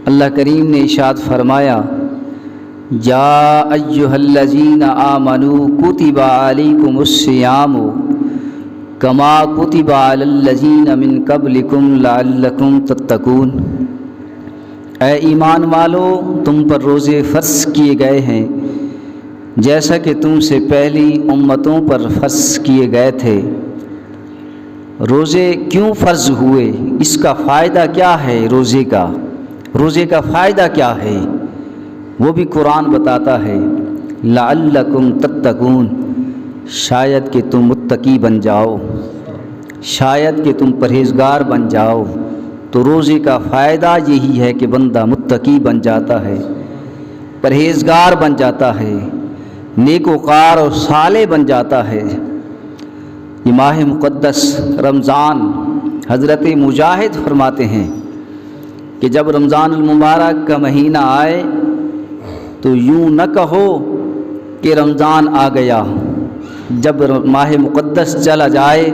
اللہ کریم نے ارشاد فرمایا یا ایھا الذین آمنوا کتب علیکم الصیام کما کتب علی الذین من قبلکم لعلکم تتقون، اے ایمان والو تم پر روزے فرض کیے گئے ہیں جیسا کہ تم سے پہلی امتوں پر فرض کیے گئے تھے۔ روزے کیوں فرض ہوئے، اس کا فائدہ کیا ہے؟ روزے کا فائدہ کیا ہے وہ بھی قرآن بتاتا ہے، لعلکم تتقون، شاید کہ تم متقی بن جاؤ، شاید کہ تم پرہیزگار بن جاؤ۔ تو روزے کا فائدہ یہی ہے کہ بندہ متقی بن جاتا ہے، پرہیزگار بن جاتا ہے، نیکوکار اور صالح بن جاتا ہے۔ یہ ماہ مقدس رمضان حضرت مجاہد فرماتے ہیں کہ جب رمضان المبارک کا مہینہ آئے تو یوں نہ کہو کہ رمضان آ گیا، جب ماہ مقدس چلا جائے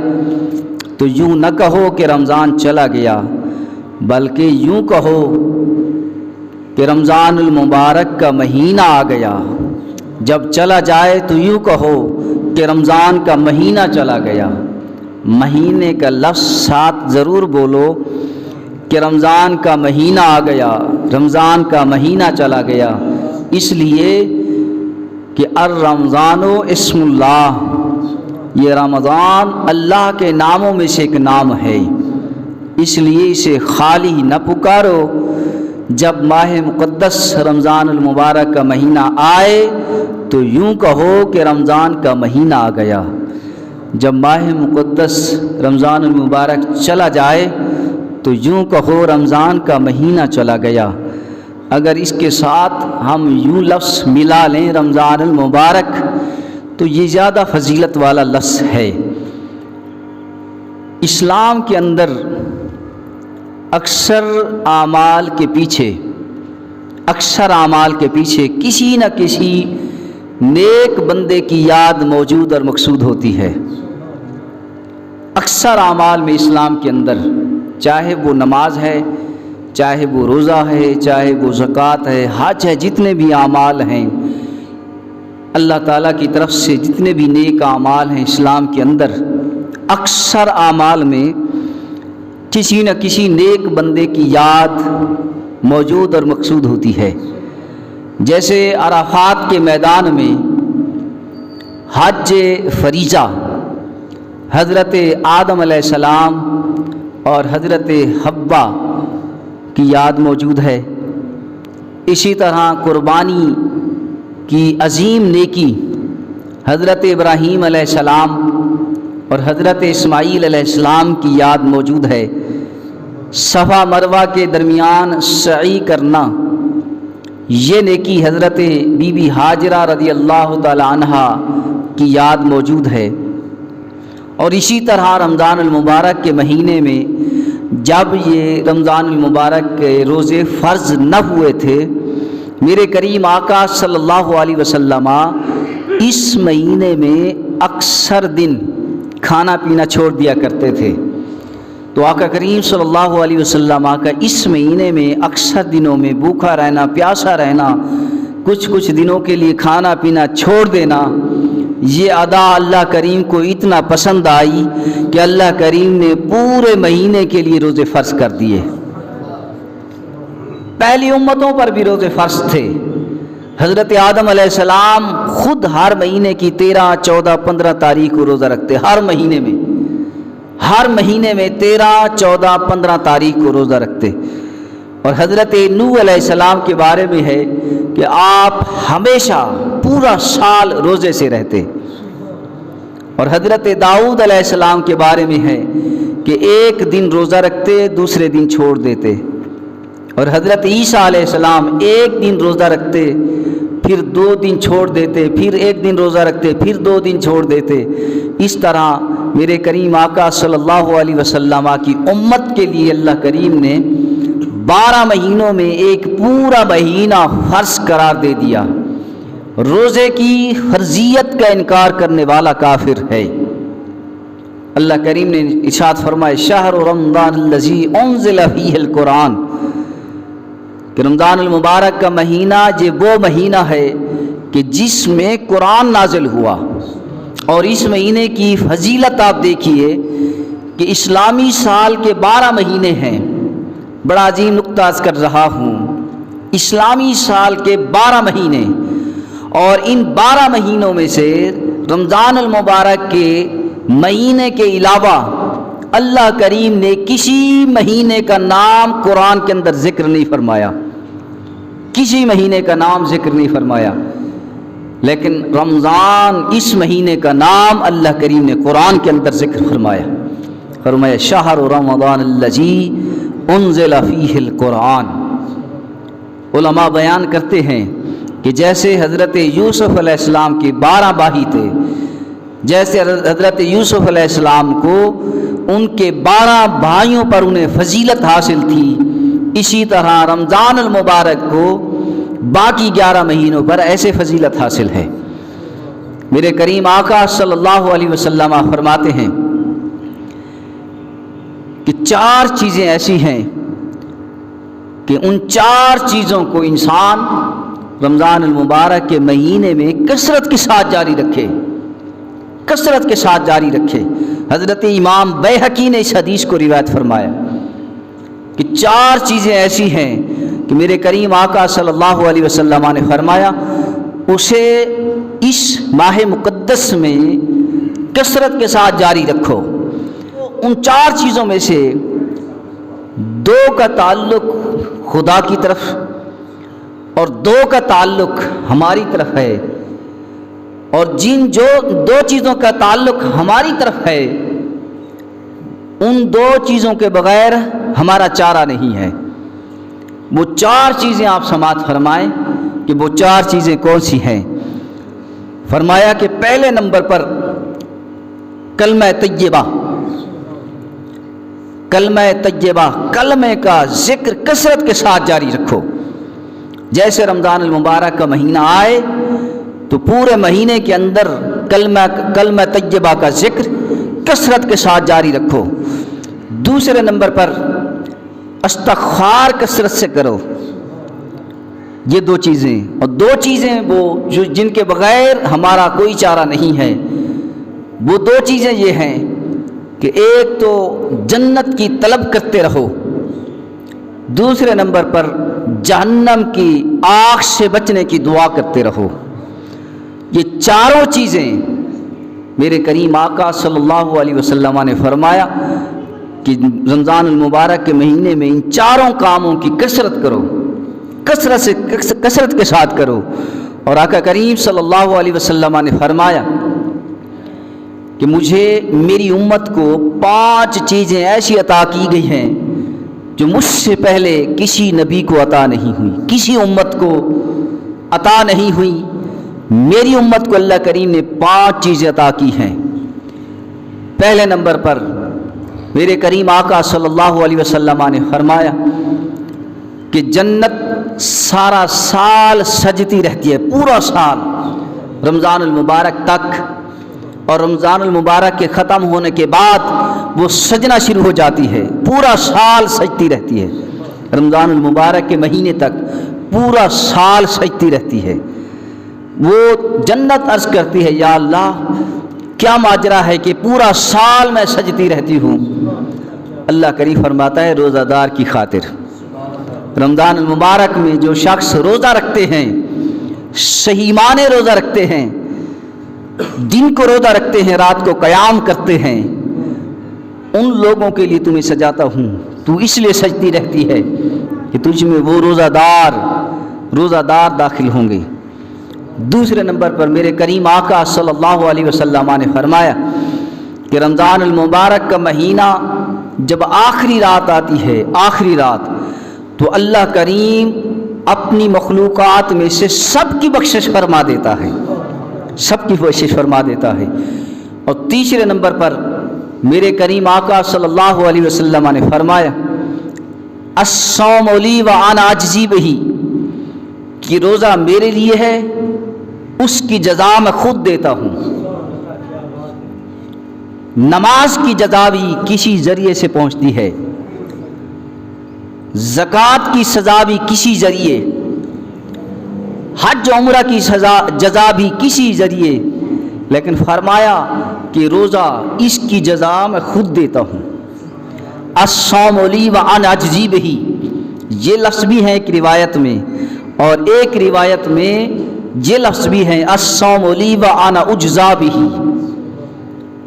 تو یوں نہ کہو کہ رمضان چلا گیا، بلکہ یوں کہو کہ رمضان المبارک کا مہینہ آ گیا۔ جب چلا جائے تو یوں کہو کہ رمضان کا مہینہ چلا گیا۔ مہینے کا لفظ ساتھ ضرور بولو کہ رمضان کا مہینہ آ گیا، رمضان کا مہینہ چلا گیا، اس لیے کہ الرمضان اسم اللہ، یہ رمضان اللہ کے ناموں میں سے ایک نام ہے، اس لیے اسے خالی نہ پکارو۔ جب ماہ مقدس رمضان المبارک کا مہینہ آئے تو یوں کہو کہ رمضان کا مہینہ آ گیا، جب ماہ مقدس رمضان المبارک چلا جائے تو یوں کہو رمضان کا مہینہ چلا گیا۔ اگر اس کے ساتھ ہم یوں لفظ ملا لیں رمضان المبارک تو یہ زیادہ فضیلت والا لفظ ہے۔ اسلام کے اندر اکثر اعمال کے پیچھے کسی نہ کسی نیک بندے کی یاد موجود اور مقصود ہوتی ہے۔ اکثر اعمال میں اسلام کے اندر، چاہے وہ نماز ہے، چاہے وہ روزہ ہے، چاہے وہ زکوٰۃ ہے، حج ہے، جتنے بھی اعمال ہیں اللہ تعالیٰ کی طرف سے، جتنے بھی نیک اعمال ہیں اسلام کے اندر، اکثر اعمال میں کسی نہ کسی نیک بندے کی یاد موجود اور مقصود ہوتی ہے۔ جیسے عرفات کے میدان میں حج فریضہ حضرت آدم علیہ السلام اور حضرت حوا کی یاد موجود ہے، اسی طرح قربانی کی عظیم نیکی حضرت ابراہیم علیہ السلام اور حضرت اسماعیل علیہ السلام کی یاد موجود ہے۔ صفا مروہ کے درمیان سعی کرنا، یہ نیکی حضرت بی بی ہاجرہ رضی اللہ تعالی عنہا کی یاد موجود ہے۔ اور اسی طرح رمضان المبارک کے مہینے میں جب یہ رمضان المبارک کے روزے فرض نہ ہوئے تھے، میرے کریم آقا صلی اللہ علیہ وسلم اس مہینے میں اکثر دن کھانا پینا چھوڑ دیا کرتے تھے۔ تو آقا کریم صلی اللہ علیہ وسلم کا اس مہینے میں اکثر دنوں میں بھوکا رہنا، پیاسا رہنا، کچھ دنوں کے لیے کھانا پینا چھوڑ دینا، یہ ادا اللہ کریم کو اتنا پسند آئی کہ اللہ کریم نے پورے مہینے کے لیے روزے فرض کر دیے۔ پہلی امتوں پر بھی روزے فرض تھے۔ حضرت آدم علیہ السلام خود ہر مہینے کی 13، 14، 15 تاریخ کو روزہ رکھتے، ہر مہینے میں 13، 14، 15 تاریخ کو روزہ رکھتے۔ اور حضرت نوح علیہ السلام کے بارے میں ہے کہ آپ ہمیشہ پورا سال روزے سے رہتے۔ اور حضرت داؤد علیہ السلام کے بارے میں ہے کہ ایک دن روزہ رکھتے، دوسرے دن چھوڑ دیتے۔ اور حضرت عیسیٰ علیہ السلام ایک دن روزہ رکھتے، پھر 2 دن چھوڑ دیتے، پھر ایک دن روزہ رکھتے، پھر 2 دن چھوڑ دیتے۔ اس طرح میرے کریم آقا صلی اللہ علیہ وسلم کی امت کے لیے اللہ کریم نے 12 مہینوں میں ایک پورا مہینہ فرض قرار دے دیا۔ روزے کی فرضیت کا انکار کرنے والا کافر ہے۔ اللہ کریم نے ارشاد فرمائے شہر رمضان الذی انزل فیہ القرآن، کہ رمضان المبارک کا مہینہ یہ وہ مہینہ ہے کہ جس میں قرآن نازل ہوا، اور اس مہینے کی فضیلت آپ دیکھیے کہ اسلامی سال کے 12 مہینے ہیں۔ بڑا عظیم نقطہ عرض کر رہا ہوں، اسلامی سال کے 12 مہینے، اور ان 12 مہینوں میں سے رمضان المبارک کے مہینے کے علاوہ اللہ کریم نے کسی مہینے کا نام قرآن کے اندر ذکر نہیں فرمایا، کسی مہینے کا نام ذکر نہیں فرمایا، لیکن رمضان اس مہینے کا نام اللہ کریم نے قرآن کے اندر ذکر فرمایا شہر رمضان الذی انزل فیہ القرآن۔ علماء بیان کرتے ہیں کہ جیسے حضرت یوسف علیہ السلام کے 12 بھائی تھے، جیسے حضرت یوسف علیہ السلام کو ان کے 12 بھائیوں پر انہیں فضیلت حاصل تھی، اسی طرح رمضان المبارک کو باقی 11 مہینوں پر ایسے فضیلت حاصل ہے۔ میرے کریم آقا صلی اللہ علیہ وسلم فرماتے ہیں کہ 4 چیزیں ایسی ہیں کہ ان 4 چیزوں کو انسان رمضان المبارک کے مہینے میں کثرت کے ساتھ جاری رکھے، کثرت کے ساتھ جاری رکھے۔ حضرت امام بیہقی نے اس حدیث کو روایت فرمایا کہ 4 چیزیں ایسی ہیں کہ میرے کریم آقا صلی اللہ علیہ وسلم نے فرمایا اسے اس ماہ مقدس میں کثرت کے ساتھ جاری رکھو۔ ان 4 چیزوں میں سے 2 کا تعلق خدا کی طرف اور 2 کا تعلق ہماری طرف ہے، اور جن 2 چیزوں کا تعلق ہماری طرف ہے ان 2 چیزوں کے بغیر ہمارا چارہ نہیں ہے۔ وہ 4 چیزیں آپ سماعت فرمائیں کہ وہ 4 چیزیں کون سی ہیں۔ فرمایا کہ پہلے نمبر پر کلمہ طیبہ، کلمہ طیبہ، کلمے کا ذکر کثرت کے ساتھ جاری رکھو۔ جیسے رمضان المبارک کا مہینہ آئے تو پورے مہینے کے اندر کلمہ طیبہ کا ذکر کثرت کے ساتھ جاری رکھو۔ دوسرے نمبر پر استغفار کثرت سے کرو۔ یہ 2 چیزیں، اور 2 چیزیں وہ جن کے بغیر ہمارا کوئی چارہ نہیں ہے۔ وہ 2 چیزیں یہ ہیں کہ ایک تو جنت کی طلب کرتے رہو، دوسرے نمبر پر جہنم کی آگ سے بچنے کی دعا کرتے رہو۔ یہ 4 چیزیں میرے کریم آقا صلی اللہ علیہ وسلم نے فرمایا کہ رمضان المبارک کے مہینے میں ان 4 کاموں کی کثرت کرو، کثرت کے ساتھ کرو۔ اور آقا کریم صلی اللہ علیہ وسلم نے فرمایا کہ مجھے میری امت کو 5 چیزیں ایسی عطا کی گئی ہیں جو مجھ سے پہلے کسی نبی کو عطا نہیں ہوئی، کسی امت کو عطا نہیں ہوئی۔ میری امت کو اللہ کریم نے 5 چیزیں عطا کی ہیں۔ پہلے نمبر پر میرے کریم آقا صلی اللہ علیہ وسلم نے فرمایا کہ جنت سارا سال سجتی رہتی ہے، پورا سال رمضان المبارک تک، اور رمضان المبارک کے ختم ہونے کے بعد وہ سجنا شروع ہو جاتی ہے، پورا سال سجتی رہتی ہے۔ رمضان المبارک کے مہینے تک پورا سال سجتی رہتی ہے۔ وہ جنت عرض کرتی ہے یا اللہ کیا ماجرا ہے کہ پورا سال میں سجتی رہتی ہوں؟ اللہ کریم فرماتا ہے روزہ دار کی خاطر۔ رمضان المبارک میں جو شخص روزہ رکھتے ہیں، صحیح معنی روزہ رکھتے ہیں، دن کو روزہ رکھتے ہیں، رات کو قیام کرتے ہیں، ان لوگوں کے لیے تمہیں سجاتا ہوں، تو اس لیے سجتی رہتی ہے کہ تجھ میں وہ روزہ دار داخل ہوں گے۔ دوسرے نمبر پر میرے کریم آقا صلی اللہ علیہ وسلم نے فرمایا کہ رمضان المبارک کا مہینہ جب آخری رات آتی ہے، آخری رات، تو اللہ کریم اپنی مخلوقات میں سے سب کی بخشش فرما دیتا ہے، سب کی بخشش فرما دیتا ہے۔ اور تیسرے نمبر پر میرے کریم آقا صلی اللہ علیہ وسلم نے فرمایا الصوم لی وانا اجزی بہ، کہ روزہ میرے لیے ہے، اس کی جزا میں خود دیتا ہوں۔ نماز کی جزا بھی کسی ذریعے سے پہنچتی ہے۔ زکوٰۃ کی سزا بھی کسی ذریعے، حج عمرہ کی جزا بھی کسی ذریعے، لیکن فرمایا کہ روزہ اس کی جزا میں خود دیتا ہوں۔ الصوم لی وانا اجزی بہ، یہ لفظ بھی ہے ایک روایت میں، اور ایک روایت میں یہ لفظ بھی ہے الصوم لی وانا اجزا بہ،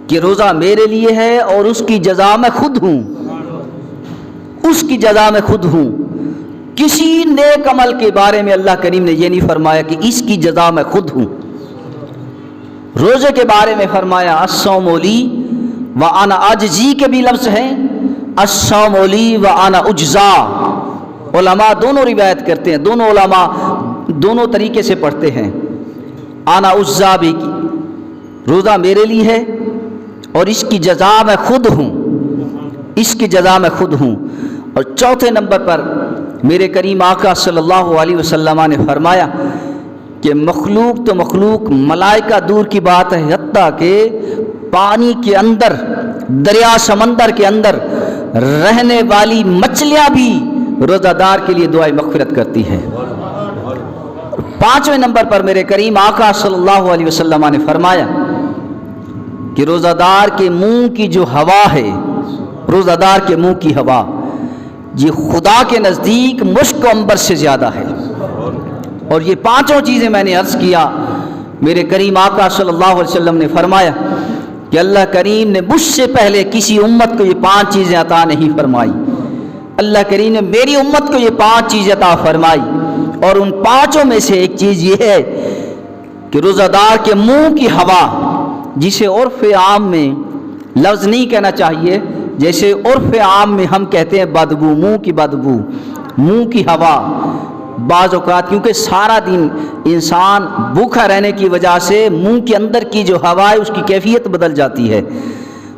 کہ روزہ میرے لیے ہے اور اس کی جزا میں خود ہوں، اس کی جزا میں خود ہوں۔ کسی نیک عمل کے بارے میں اللہ کریم نے یہ نہیں فرمایا کہ اس کی جزا میں خود ہوں۔ روزے کے بارے میں فرمایا الصوم لی وانا اجزی کے بھی لفظ ہیں، الصوم لی وانا اجزا۔ علماء دونوں روایت کرتے ہیں، دونوں علماء دونوں طریقے سے پڑھتے ہیں۔ انا اجزا بھی، روزہ میرے لیے ہے اور اس کی جزا میں خود ہوں، اس کی جزا میں خود ہوں۔ اور چوتھے نمبر پر میرے کریم آقا صلی اللہ علیہ وسلم نے فرمایا کہ مخلوق تو مخلوق، ملائکہ دور کی بات ہے، حتیٰ کہ پانی کے اندر، دریا سمندر کے اندر رہنے والی مچھلیاں بھی روزہ دار کے لیے دعائیں مغفرت کرتی ہیں۔ پانچویں نمبر پر میرے کریم آقا صلی اللہ علیہ وسلم نے فرمایا کہ روزہ دار کے منہ کی جو ہوا ہے، روزہ دار کے منہ کی ہوا، یہ خدا کے نزدیک مشک و عنبر سے زیادہ ہے۔ اور یہ پانچوں چیزیں میں نے عرض کیا، میرے کریم آقا صلی اللہ علیہ وسلم نے فرمایا کہ اللہ کریم نے مجھ سے پہلے کسی امت کو یہ پانچ چیزیں عطا نہیں فرمائی، اللہ کریم نے میری امت کو یہ پانچ چیزیں عطا فرمائی، اور ان پانچوں میں سے ایک چیز یہ ہے کہ روزہ دار کے منہ کی ہوا، جسے عرف عام میں لفظ نہیں کہنا چاہیے، جیسے عرف عام میں ہم کہتے ہیں بدبو، منہ کی بدبو، منہ کی ہوا، بعض اوقات کیونکہ سارا دن انسان بھوکا رہنے کی وجہ سے منہ کے اندر کی جو ہوا ہے اس کی کیفیت بدل جاتی ہے،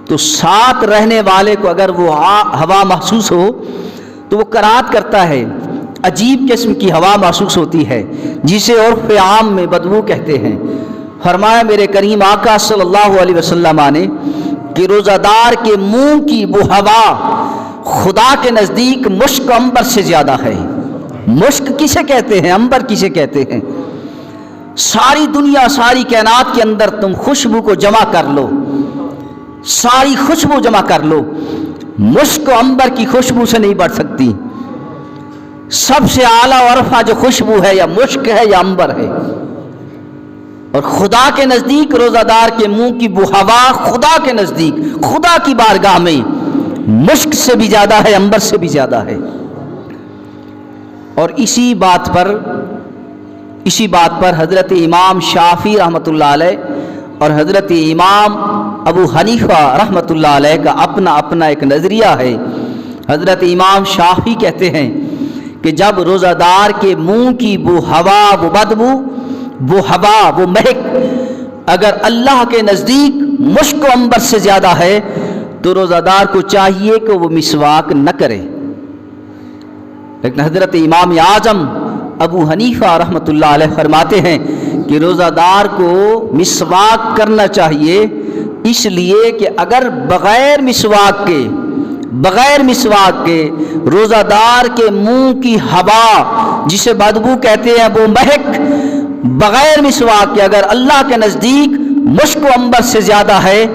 تو ساتھ رہنے والے کو اگر وہ ہوا محسوس ہو تو وہ قرات کرتا ہے، عجیب قسم کی ہوا محسوس ہوتی ہے جسے عرف عام میں بدبو کہتے ہیں۔ فرمایا میرے کریم آقا صلی اللہ علیہ وسلم نے کہ روزہ دار کے منہ کی وہ ہوا خدا کے نزدیک مشک عنبر سے زیادہ ہے۔ مشک کسے کہتے ہیں؟ عنبر کسے کہتے ہیں؟ ساری دنیا، ساری کائنات کے اندر تم خوشبو کو جمع کر لو، ساری خوشبو جمع کر لو، مشک و عنبر کی خوشبو سے نہیں بڑھ سکتی۔ سب سے اعلیٰ و ارفع جو خوشبو ہے یا مشک ہے یا عنبر ہے، اور خدا کے نزدیک روزہ دار کے منہ کی وہ ہوا خدا کے نزدیک، خدا کی بارگاہ میں مشک سے بھی زیادہ ہے، عنبر سے بھی زیادہ ہے۔ اور اسی بات پر حضرت امام شافعی رحمۃ اللہ علیہ اور حضرت امام ابو حنیفہ رحمۃ اللہ علیہ کا اپنا ایک نظریہ ہے۔ حضرت امام شافعی کہتے ہیں کہ جب روزہ دار کے منہ کی وہ ہوا، وہ بدبو، وہ ہوا، وہ مہک اگر اللہ کے نزدیک مشک و عنبر سے زیادہ ہے تو روزہ دار کو چاہیے کہ وہ مسواک نہ کرے۔ لیکن حضرت امام اعظم ابو حنیفہ رحمۃ اللہ علیہ فرماتے ہیں کہ روزہ دار کو مسواک کرنا چاہیے، اس لیے کہ اگر بغیر مسواک کے روزہ دار کے منہ کی ہوا جسے بدبو کہتے ہیں، وہ مہک بغیر مسواک کے اگر اللہ کے نزدیک مشک و عنبر سے زیادہ ہے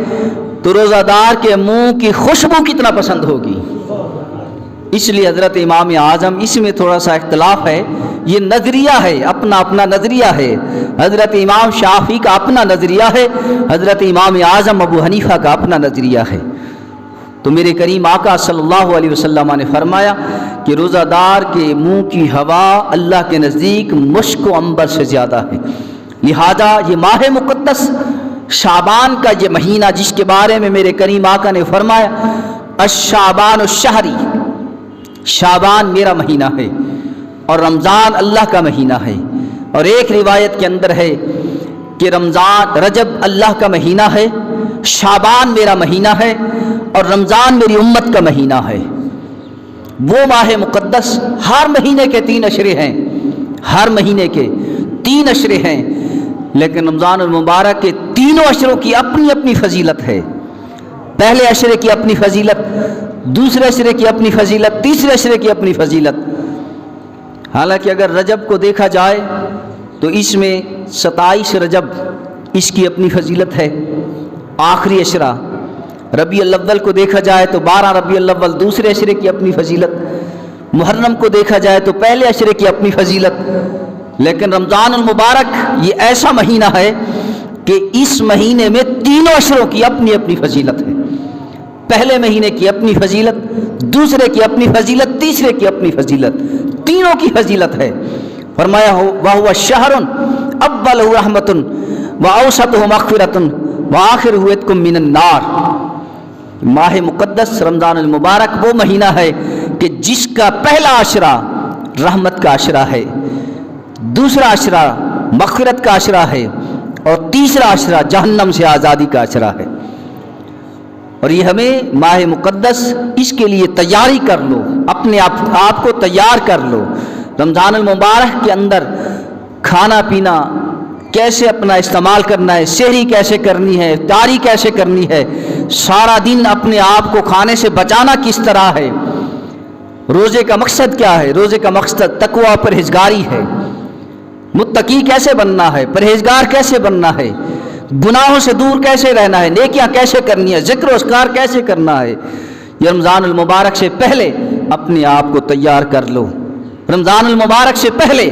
تو روزہ دار کے منہ کی خوشبو کتنا پسند ہوگی۔ اس لیے حضرت امام اعظم، اس میں تھوڑا سا اختلاف ہے، یہ نظریہ ہے، اپنا نظریہ ہے۔ حضرت امام شافعی کا اپنا نظریہ ہے، حضرت امام اعظم ابو حنیفہ کا اپنا نظریہ ہے۔ تو میرے کریم آقا صلی اللہ علیہ وسلم نے فرمایا کہ روزہ دار کے منہ کی ہوا اللہ کے نزدیک مشک و عنبر سے زیادہ ہے۔ لہذا یہ ماہ مقدس شعبان کا یہ مہینہ جس کے بارے میں میرے کریم آقا نے فرمایا الشعبان الشہری، شعبان میرا مہینہ ہے اور رمضان اللہ کا مہینہ ہے، اور ایک روایت کے اندر ہے کہ رجب اللہ کا مہینہ ہے، شعبان میرا مہینہ ہے اور رمضان میری امت کا مہینہ ہے۔ وہ ماہ مقدس ہر مہینے کے 3 اشرے ہیں، ہر مہینے کے 3 اشرے ہیں، لیکن رمضان المبارک کے تینوں اشروں کی اپنی اپنی فضیلت ہے۔ پہلے اشرے کی اپنی فضیلت، دوسرے عشرے کی اپنی فضیلت، تیسرے عشرے کی اپنی فضیلت۔ حالانکہ اگر رجب کو دیکھا جائے تو اس میں 27 رجب اس کی اپنی فضیلت ہے، آخری عشرہ۔ ربیع الاول کو دیکھا جائے تو 12 ربیع الاول دوسرے عشرے کی اپنی فضیلت، محرم کو دیکھا جائے تو پہلے عشرے کی اپنی فضیلت۔ لیکن رمضان المبارک یہ ایسا مہینہ ہے کہ اس مہینے میں تینوں عشروں کی اپنی اپنی فضیلت ہے۔ پہلے مہینے کی اپنی فضیلت، دوسرے کی اپنی فضیلت، تیسرے کی اپنی فضیلت، تینوں کی فضیلت ہے۔ فرمایا وَهُوَ الشَّهْرُ أَوَّلُهُ رَحْمَةٌ وَأَوْسَطُهُ مَغْفِرَةٌ وَآخِرُهُ عِتْقٌ مِّنَ النَّارِ۔ ماہ مقدس رمضان المبارک وہ مہینہ ہے کہ جس کا پہلا عشرہ رحمت کا عشرہ ہے، دوسرا عشرہ مغفرت کا عشرہ ہے، اور تیسرا عشرہ جہنم سے آزادی کا عشرہ ہے۔ اور یہ ہمیں ماہ مقدس اس کے لیے تیاری کر لو، اپنے آپ کو تیار کر لو۔ رمضان المبارک کے اندر کھانا پینا کیسے اپنا استعمال کرنا ہے، سحری کیسے کرنی ہے، افطاری کیسے کرنی ہے، سارا دن اپنے آپ کو کھانے سے بچانا کس طرح ہے۔ روزے کا مقصد کیا ہے؟ روزے کا مقصد تقوی، پرہیزگاری ہے۔ متقی کیسے بننا ہے، پرہیزگار کیسے بننا ہے، گناہوں سے دور کیسے رہنا ہے، نیکیاں کیسے کرنی ہے، ذکر و اذکار کیسے کرنا ہے۔ یہ رمضان المبارک سے پہلے اپنے آپ کو تیار کر لو۔ رمضان المبارک سے پہلے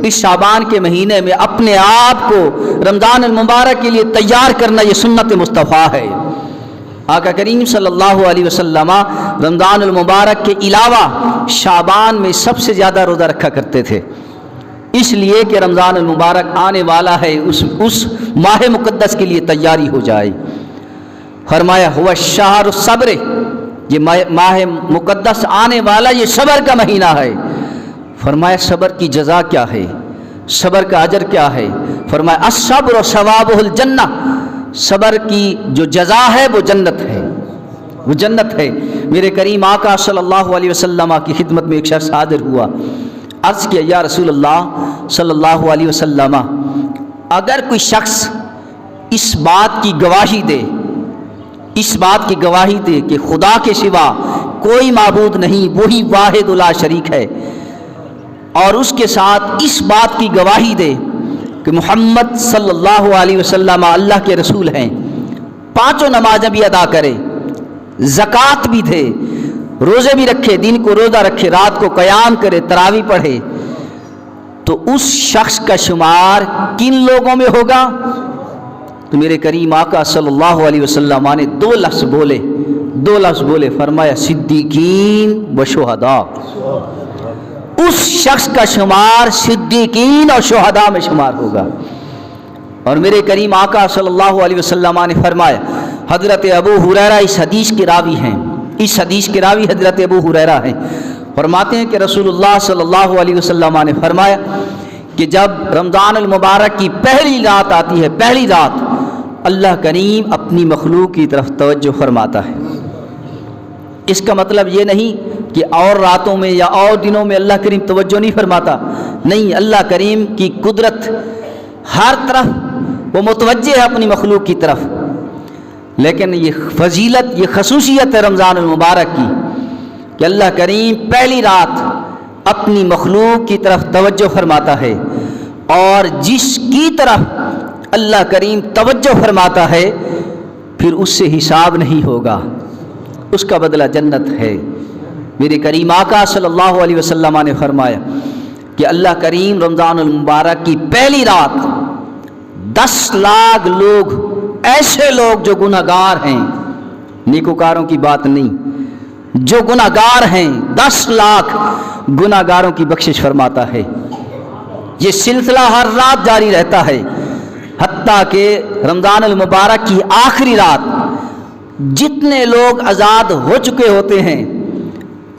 اس شعبان کے مہینے میں اپنے آپ کو رمضان المبارک کے لیے تیار کرنا، یہ سنت مصطفیٰ ہے۔ آقا کریم صلی اللہ علیہ وسلم رمضان المبارک کے علاوہ شعبان میں سب سے زیادہ روزہ رکھا کرتے تھے، اس لیے کہ رمضان المبارک آنے والا ہے، اس ماہ مقدس کے لیے تیاری ہو جائے۔ فرمایا هو الشہر الصبر، یہ ماہ مقدس آنے والا یہ صبر کا مہینہ ہے۔ فرمایا صبر کی جزا کیا ہے، صبر کا اجر کیا ہے؟ فرمایا الصبر ثوابہ الجنہ، صبر کی جو جزا ہے وہ جنت ہے، وہ جنت ہے۔ میرے کریم آقا صلی اللہ علیہ وسلم کی خدمت میں ایک شخص حاضر ہوا، عرض کیا یا رسول اللہ صلی اللہ علیہ وسلم، اگر کوئی شخص اس بات کی گواہی دے، اس بات کی گواہی دے کہ خدا کے سوا کوئی معبود نہیں، وہی واحد لا شریک ہے، اور اس کے ساتھ اس بات کی گواہی دے کہ محمد صلی اللہ علیہ وسلم اللہ کے رسول ہیں، پانچوں نمازیں بھی ادا کرے، زکوٰۃ بھی دے، روزے بھی رکھے، دن کو روزہ رکھے، رات کو قیام کرے، تراویح پڑھے، تو اس شخص کا شمار کن لوگوں میں ہوگا؟ تو میرے کریم آقا صلی اللہ علیہ وسلم نے دو لفظ بولے، فرمایا صدیقین و شہداء۔ اس شخص کا شمار صدیقین اور شہداء میں شمار ہوگا۔ اور میرے کریم آقا صلی اللہ علیہ وسلم نے فرمایا، حضرت ابو ہریرہ اس حدیث کے راوی ہیں، اس حدیث کے راوی حضرت ابو ہریرہ ہیں، فرماتے ہیں کہ رسول اللہ صلی اللہ علیہ وسلم نے فرمایا کہ جب رمضان المبارک کی پہلی رات آتی ہے، پہلی رات، اللہ کریم اپنی مخلوق کی طرف توجہ فرماتا ہے۔ اس کا مطلب یہ نہیں کہ اور راتوں میں یا اور دنوں میں اللہ کریم توجہ نہیں فرماتا، نہیں، اللہ کریم کی قدرت ہر طرف وہ متوجہ ہے اپنی مخلوق کی طرف۔ لیکن یہ فضیلت، یہ خصوصیت ہے رمضان المبارک کی کہ اللہ کریم پہلی رات اپنی مخلوق کی طرف توجہ فرماتا ہے، اور جس کی طرف اللہ کریم توجہ فرماتا ہے پھر اس سے حساب نہیں ہوگا، اس کا بدلہ جنت ہے۔ میرے کریم آقا صلی اللہ علیہ وسلم نے فرمایا کہ اللہ کریم رمضان المبارک کی پہلی رات 10 لاکھ لوگ، ایسے لوگ جو گناہ گار ہیں، نیکوکاروں کی بات نہیں، جو گناہ گار ہیں، 10 لاکھ گناہ گاروں کی بخشش فرماتا ہے۔ یہ سلسلہ ہر رات جاری رہتا ہے، حتیٰ کہ رمضان المبارک کی آخری رات جتنے لوگ آزاد ہو چکے ہوتے ہیں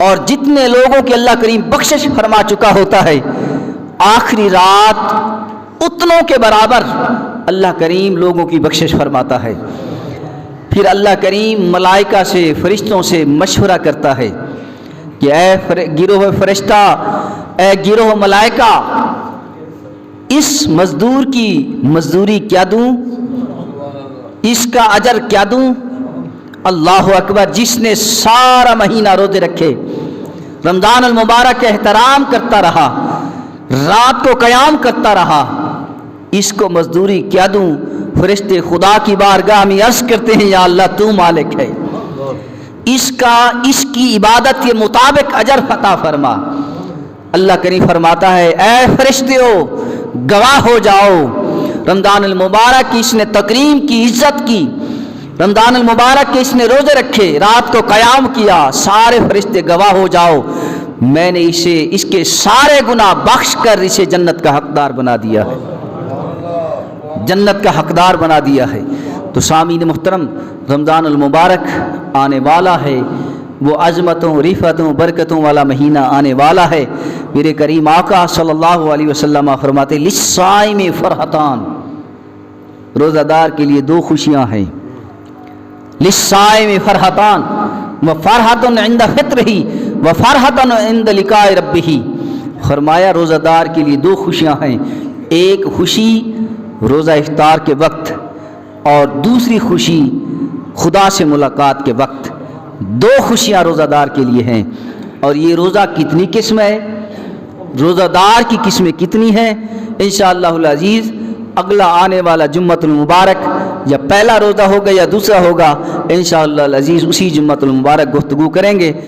اور جتنے لوگوں کے اللہ کریم بخشش فرما چکا ہوتا ہے، آخری رات اتنوں کے برابر اللہ کریم لوگوں کی بخشش فرماتا ہے۔ پھر اللہ کریم ملائکہ سے، فرشتوں سے مشورہ کرتا ہے کہ اے گروہ فرشتہ، اے گروہ ملائکہ، اس مزدور کی مزدوری کیا دوں، اس کا اجر کیا دوں؟ اللہ اکبر، جس نے سارا مہینہ روزے رکھے، رمضان المبارک کا احترام کرتا رہا، رات کو قیام کرتا رہا، اس کو مزدوری کیا دوں؟ فرشتے خدا کی بارگاہ میں عرض کرتے ہیں یا اللہ تو مالک ہے، اس کی عبادت کے مطابق اجر عطا فرما۔ اللہ کریم فرماتا ہے اے فرشتیو گواہ ہو جاؤ، رمضان المبارک کی اس نے تکریم کی، عزت کی، رمضان المبارک کے اس نے روزے رکھے، رات کو قیام کیا، سارے فرشتے گواہ ہو جاؤ، میں نے اسے اس کے سارے گناہ بخش کر اسے جنت کا حقدار بنا دیا ہے، جنت کا حقدار بنا دیا ہے۔ تو سامعین محترم، رمضان المبارک آنے والا ہے، وہ عظمتوں، رفعتوں، برکتوں والا مہینہ آنے والا ہے۔ میرے کریم آقا صلی اللہ علیہ وسلم فرماتے للصائم فرحتان، روزہ دار کے لیے دو خوشیاں ہیں، للصائم فرحتان وفرحۃ عند فطرہ وفرحۃ عند لقاء ربہ، فرمایا روزہ دار کے لیے دو خوشیاں ہیں، ایک خوشی روزہ افطار کے وقت اور دوسری خوشی خدا سے ملاقات کے وقت، دو خوشیاں روزہ دار کے لیے ہیں۔ اور یہ روزہ کتنی قسم ہے، روزہ دار کی قسمیں کتنی ہیں، انشاءاللہ العزیز اگلا آنے والا جمعۃ المبارک یا پہلا روزہ ہوگا یا دوسرا ہوگا، انشاءاللہ العزیز اسی جمعۃ المبارک گفتگو کریں گے۔